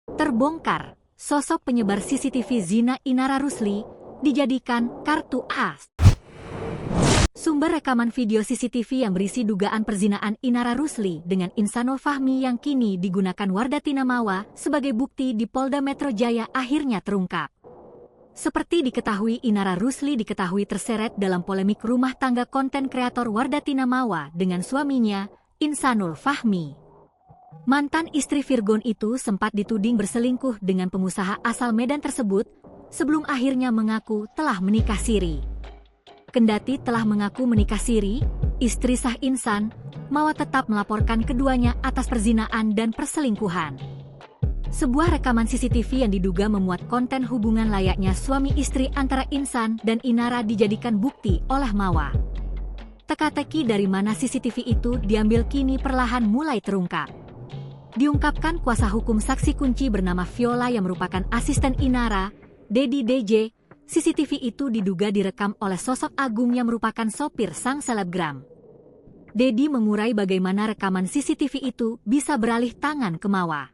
Terbongkar, sosok penyebar CCTV zina Inara Rusli dijadikan kartu as. Sumber rekaman video CCTV yang berisi dugaan perzinaan Inara Rusli dengan Insanul Fahmi yang kini digunakan Wardah Tinamawa sebagai bukti di Polda Metro Jaya akhirnya terungkap. Seperti diketahui, Inara Rusli diketahui terseret dalam polemik rumah tangga konten kreator Wardah Tinamawa dengan suaminya, Insanul Fahmi. Mantan istri Virgon itu sempat dituding berselingkuh dengan pengusaha asal Medan tersebut sebelum akhirnya mengaku telah menikah siri. Kendati telah mengaku menikah siri, istri sah Insan, Mawa tetap melaporkan keduanya atas perzinaan dan perselingkuhan. Sebuah rekaman CCTV yang diduga memuat konten hubungan layaknya suami istri antara Insan dan Inara dijadikan bukti oleh Mawa. Teka-teki dari mana CCTV itu diambil kini perlahan mulai terungkap. Diungkapkan kuasa hukum saksi kunci bernama Viola yang merupakan asisten Inara, Dedi DJ, CCTV itu diduga direkam oleh sosok Agung yang merupakan sopir sang selebgram. Dedi mengurai bagaimana rekaman CCTV itu bisa beralih tangan ke Mawa.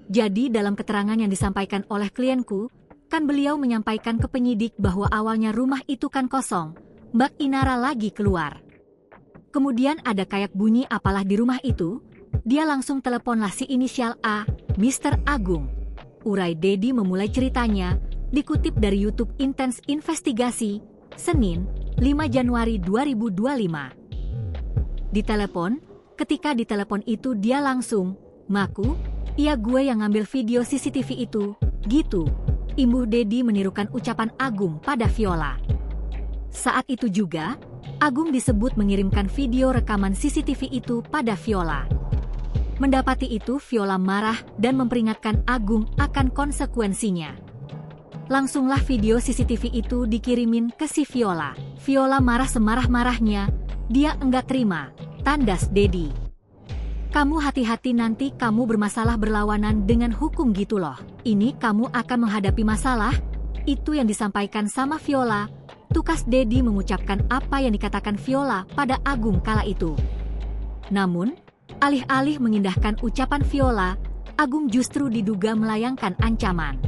Jadi dalam keterangan yang disampaikan oleh klienku, kan beliau menyampaikan ke penyidik bahwa awalnya rumah itu kan kosong, Mbak Inara lagi keluar. Kemudian ada kayak bunyi apalah di rumah itu, dia langsung teleponlah si inisial A, Mr. Agung. Urai Dedi memulai ceritanya, dikutip dari YouTube Intens Investigasi, Senin, 5 Januari 2025. Ketika ditelepon itu dia langsung, "Maku, iya gue yang ngambil video CCTV itu, gitu." Imbuh Dedi menirukan ucapan Agung pada Viola. Saat itu juga, Agung disebut mengirimkan video rekaman CCTV itu pada Viola. Mendapati itu Viola marah dan memperingatkan Agung akan konsekuensinya. Langsunglah video CCTV itu dikirimin ke si Viola. Viola marah semarah-marahnya, dia enggak terima, tandas Dedi. "Kamu hati-hati nanti kamu bermasalah berlawanan dengan hukum gitu loh. Ini kamu akan menghadapi masalah." Itu yang disampaikan sama Viola. Tukas Dedi mengucapkan apa yang dikatakan Viola pada Agung kala itu. Namun, alih-alih mengindahkan ucapan Viola, Agung justru diduga melayangkan ancaman.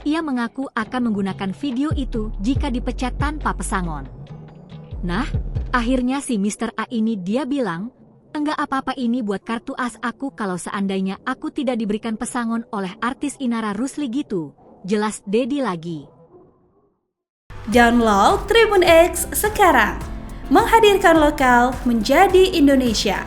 Ia mengaku akan menggunakan video itu jika dipecat tanpa pesangon. Nah, akhirnya si Mr. A ini dia bilang, "Enggak apa-apa, ini buat kartu as aku kalau seandainya aku tidak diberikan pesangon oleh artis Inara Rusli gitu." Jelas Dedi lagi. Download Tribun X sekarang, menghadirkan lokal menjadi Indonesia.